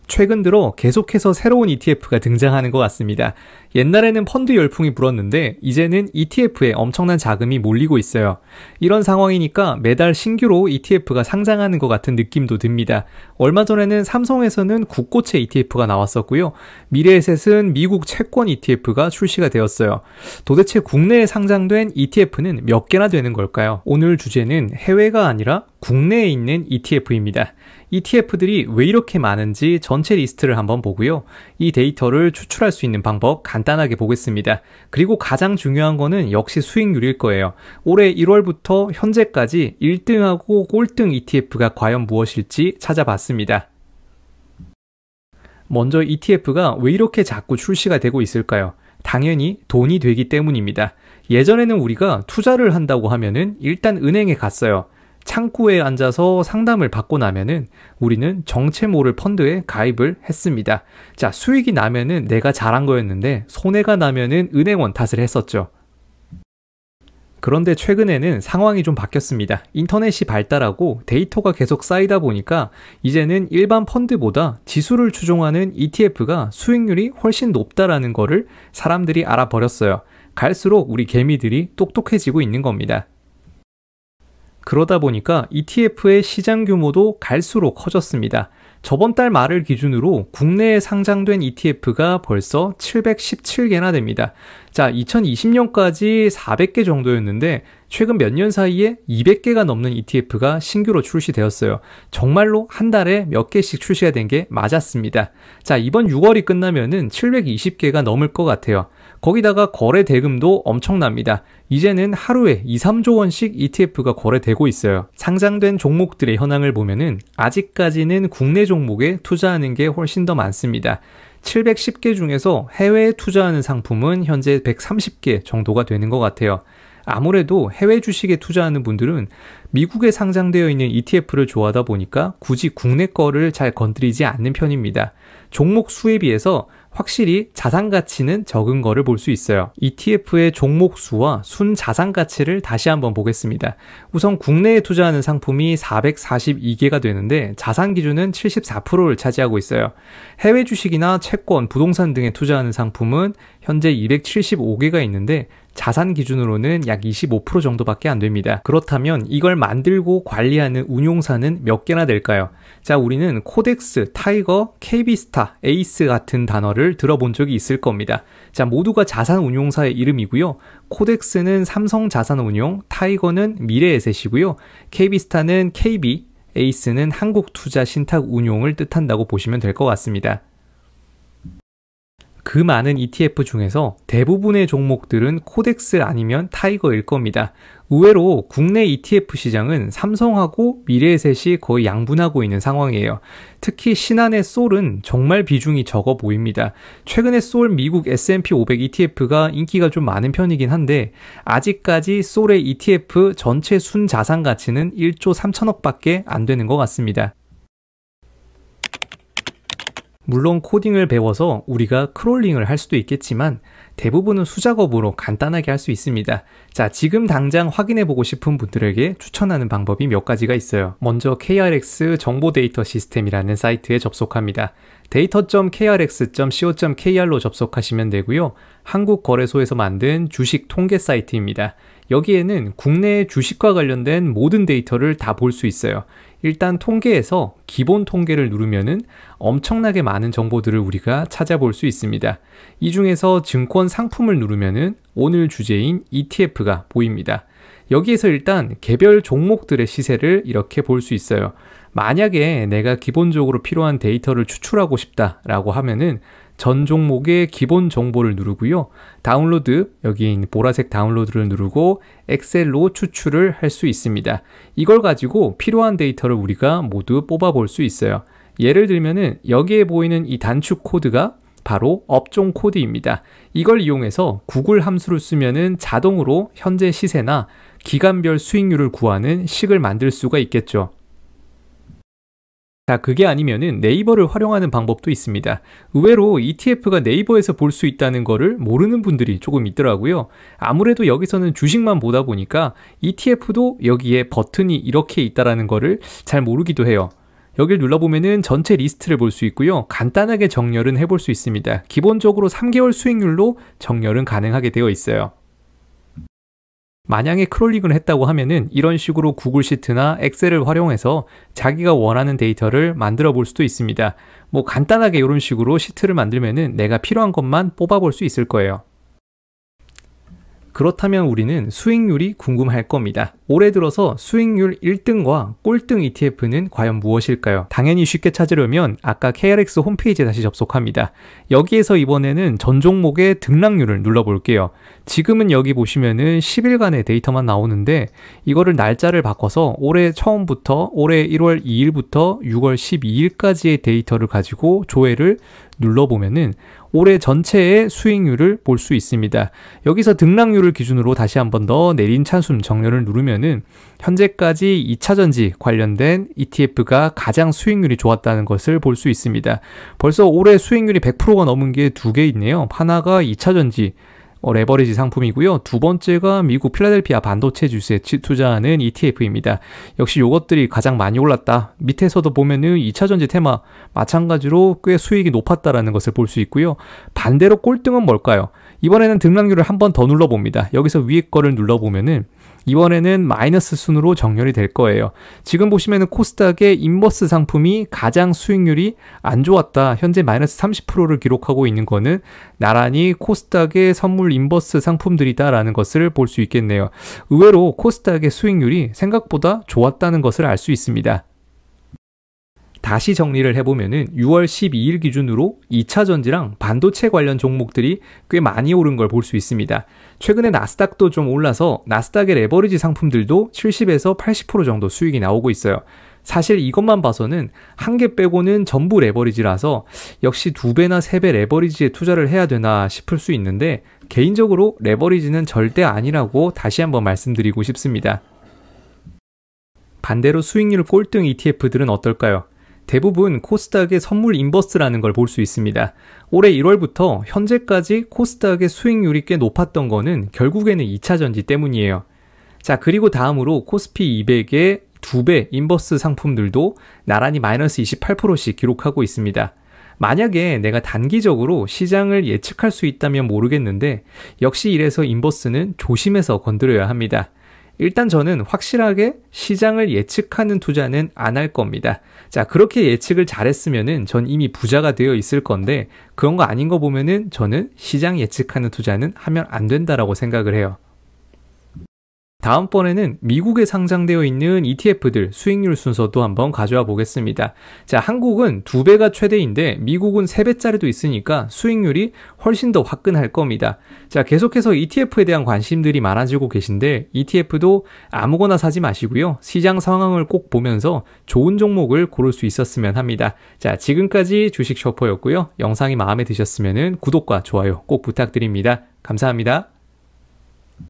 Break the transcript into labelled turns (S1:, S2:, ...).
S1: 최근 들어 계속해서 새로운 ETF가 등장하는 것 같습니다. 옛날에는 펀드 열풍이 불었는데 이제는 ETF에 엄청난 자금이 몰리고 있어요. 이런 상황이니까 매달 신규로 ETF가 상장하는 것 같은 느낌도 듭니다. 얼마 전에는 삼성에서는 국고채 ETF가 나왔었고요. 미래에셋은 미국 채권 ETF가 출시가 되었어요. 도대체 국내에 상장된 ETF는 몇 개나 되는 걸까요? 오늘 주제는 해외가 아니라 국내에 있는 ETF입니다. ETF들이 왜 이렇게 많은지 전체 리스트를 한번 보고요. 이 데이터를 추출할 수 있는 방법 간단하게 보겠습니다. 그리고 가장 중요한 거는 역시 수익률일 거예요. 올해 1월부터 현재까지 1등하고 꼴등 ETF가 과연 무엇일지 찾아봤습니다. 먼저 ETF가 왜 이렇게 자꾸 출시가 되고 있을까요? 당연히 돈이 되기 때문입니다. 예전에는 우리가 투자를 한다고 하면은 일단 은행에 갔어요. 창구에 앉아서 상담을 받고 나면은 우리는 정체 모를 펀드에 가입을 했습니다. 자, 수익이 나면은 내가 잘한 거였는데 손해가 나면은 은행원 탓을 했었죠. 그런데 최근에는 상황이 좀 바뀌었습니다. 인터넷이 발달하고 데이터가 계속 쌓이다 보니까 이제는 일반 펀드보다 지수를 추종하는 ETF가 수익률이 훨씬 높다라는 거를 사람들이 알아버렸어요. 갈수록 우리 개미들이 똑똑해지고 있는 겁니다. 그러다 보니까 ETF의 시장 규모도 갈수록 커졌습니다. 저번 달 말을 기준으로 국내에 상장된 ETF가 벌써 717개나 됩니다. 자, 2020년까지 400개 정도였는데 최근 몇 년 사이에 200개가 넘는 ETF가 신규로 출시되었어요. 정말로 한 달에 몇 개씩 출시가 된 게 맞았습니다. 자, 이번 6월이 끝나면은 720개가 넘을 것 같아요. 거기다가 거래 대금도 엄청납니다. 이제는 하루에 2, 3조 원씩 ETF가 거래되고 있어요. 상장된 종목들의 현황을 보면은 아직까지는 국내 종목에 투자하는 게 훨씬 더 많습니다. 710개 중에서 해외에 투자하는 상품은 현재 130개 정도가 되는 것 같아요. 아무래도 해외 주식에 투자하는 분들은 미국에 상장되어 있는 ETF를 좋아하다 보니까 굳이 국내 거를 잘 건드리지 않는 편입니다. 종목 수에 비해서 확실히 자산 가치는 적은 거를 볼 수 있어요. ETF의 종목 수와 순 자산 가치를 다시 한번 보겠습니다. 우선 국내에 투자하는 상품이 442개가 되는데 자산 기준은 74%를 차지하고 있어요. 해외 주식이나 채권, 부동산 등에 투자하는 상품은 현재 275개가 있는데 자산 기준으로는 약 25% 정도밖에 안 됩니다. 그렇다면 이걸 만들고 관리하는 운용사는 몇 개나 될까요? 자, 우리는 코덱스, 타이거, KB스타, 에이스 같은 단어를 들어본 적이 있을 겁니다. 자, 모두가 자산 운용사의 이름이고요. 코덱스는 삼성 자산운용, 타이거는 미래에셋이고요. KB스타는 KB, 에이스는 한국투자신탁운용을 뜻한다고 보시면 될 것 같습니다. 그 많은 ETF 중에서 대부분의 종목들은 코덱스 아니면 타이거일 겁니다. 의외로 국내 ETF 시장은 삼성하고 미래에셋이 거의 양분하고 있는 상황이에요. 특히 신한의 솔은 정말 비중이 적어 보입니다. 최근에 솔 미국 S&P 500 ETF가 인기가 좀 많은 편이긴 한데 아직까지 솔의 ETF 전체 순자산 가치는 1조 3천억 밖에 안 되는 것 같습니다. 물론 코딩을 배워서 우리가 크롤링을 할 수도 있겠지만 대부분은 수작업으로 간단하게 할 수 있습니다. 자, 지금 당장 확인해보고 싶은 분들에게 추천하는 방법이 몇 가지가 있어요. 먼저 KRX 정보데이터 시스템이라는 사이트에 접속합니다. data.krx.co.kr로 접속하시면 되고요. 한국거래소에서 만든 주식 통계 사이트입니다. 여기에는 국내의 주식과 관련된 모든 데이터를 다 볼 수 있어요. 일단 통계에서 기본 통계를 누르면은 엄청나게 많은 정보들을 우리가 찾아볼 수 있습니다. 이 중에서 증권 상품을 누르면은 오늘 주제인 ETF가 보입니다. 여기에서 일단 개별 종목들의 시세를 이렇게 볼 수 있어요. 만약에 내가 기본적으로 필요한 데이터를 추출하고 싶다라고 하면은 전 종목의 기본 정보를 누르고요. 다운로드, 여기 있는 보라색 다운로드를 누르고 엑셀로 추출을 할 수 있습니다. 이걸 가지고 필요한 데이터를 우리가 모두 뽑아볼 수 있어요. 예를 들면은 여기에 보이는 이 단축 코드가 바로 업종 코드입니다. 이걸 이용해서 구글 함수를 쓰면은 자동으로 현재 시세나 기간별 수익률을 구하는 식을 만들 수가 있겠죠. 자, 그게 아니면은 네이버를 활용하는 방법도 있습니다. 의외로 ETF가 네이버에서 볼 수 있다는 거를 모르는 분들이 조금 있더라고요. 아무래도 여기서는 주식만 보다 보니까 ETF도 여기에 버튼이 이렇게 있다라는 거를 잘 모르기도 해요. 여길 눌러보면은 전체 리스트를 볼 수 있고요. 간단하게 정렬은 해볼 수 있습니다. 기본적으로 3개월 수익률로 정렬은 가능하게 되어 있어요. 만약에 크롤링을 했다고 하면은 이런 식으로 구글 시트나 엑셀을 활용해서 자기가 원하는 데이터를 만들어 볼 수도 있습니다. 뭐 간단하게 이런 식으로 시트를 만들면은 내가 필요한 것만 뽑아 볼 수 있을 거예요. 그렇다면 우리는 수익률이 궁금할 겁니다. 올해 들어서 수익률 1등과 꼴등 ETF는 과연 무엇일까요? 당연히 쉽게 찾으려면 아까 KRX 홈페이지에 다시 접속합니다. 여기에서 이번에는 전 종목의 등락률을 눌러볼게요. 지금은 여기 보시면은 10일간의 데이터만 나오는데 이거를 날짜를 바꿔서 올해 처음부터 올해 1월 2일부터 6월 12일까지의 데이터를 가지고 조회를 눌러보면은 올해 전체의 수익률을 볼 수 있습니다. 여기서 등락률을 기준으로 다시 한 번 더 내린 찬숨 정렬을 누르면은 현재까지 2차전지 관련된 ETF가 가장 수익률이 좋았다는 것을 볼 수 있습니다. 벌써 올해 수익률이 100%가 넘은 게 두 개 있네요. 하나가 2차전지 레버리지 상품이고요. 두 번째가 미국 필라델피아 반도체 주식에 투자하는 ETF입니다. 역시 이것들이 가장 많이 올랐다. 밑에서도 보면은 2차전지 테마 마찬가지로 꽤 수익이 높았다라는 것을 볼 수 있고요. 반대로 꼴등은 뭘까요? 이번에는 등락률을 한 번 더 눌러봅니다. 여기서 위에 거를 눌러보면은 이번에는 마이너스 순으로 정렬이 될 거예요. 지금 보시면은 코스닥의 인버스 상품이 가장 수익률이 안 좋았다. 현재 마이너스 30%를 기록하고 있는 거는 나란히 코스닥의 선물 인버스 상품들이다라는 것을 볼 수 있겠네요. 의외로 코스닥의 수익률이 생각보다 좋았다는 것을 알 수 있습니다. 다시 정리를 해보면은 6월 12일 기준으로 2차전지랑 반도체 관련 종목들이 꽤 많이 오른 걸 볼 수 있습니다. 최근에 나스닥도 좀 올라서 나스닥의 레버리지 상품들도 70에서 80% 정도 수익이 나오고 있어요. 사실 이것만 봐서는 한 개 빼고는 전부 레버리지라서 역시 2배나 3배 레버리지에 투자를 해야 되나 싶을 수 있는데 개인적으로 레버리지는 절대 아니라고 다시 한번 말씀드리고 싶습니다. 반대로 수익률 꼴등 ETF들은 어떨까요? 대부분 코스닥의 선물 인버스라는 걸 볼 수 있습니다. 올해 1월부터 현재까지 코스닥의 수익률이 꽤 높았던 거는 결국에는 2차전지 때문이에요. 자, 그리고 다음으로 코스피 200의 2배 인버스 상품들도 나란히 마이너스 28%씩 기록하고 있습니다. 만약에 내가 단기적으로 시장을 예측할 수 있다면 모르겠는데 역시 이래서 인버스는 조심해서 건드려야 합니다. 일단 저는 확실하게 시장을 예측하는 투자는 안 할 겁니다. 자, 그렇게 예측을 잘했으면은 전 이미 부자가 되어 있을 건데 그런 거 아닌 거 보면은 저는 시장 예측하는 투자는 하면 안 된다라고 생각을 해요. 다음번에는 미국에 상장되어 있는 ETF들 수익률 순서도 한번 가져와 보겠습니다. 자, 한국은 2배가 최대인데 미국은 3배짜리도 있으니까 수익률이 훨씬 더 화끈할 겁니다. 자, 계속해서 ETF에 대한 관심들이 많아지고 계신데 ETF도 아무거나 사지 마시고요. 시장 상황을 꼭 보면서 좋은 종목을 고를 수 있었으면 합니다. 자, 지금까지 주식 셔퍼였고요. 영상이 마음에 드셨으면 구독과 좋아요 꼭 부탁드립니다. 감사합니다.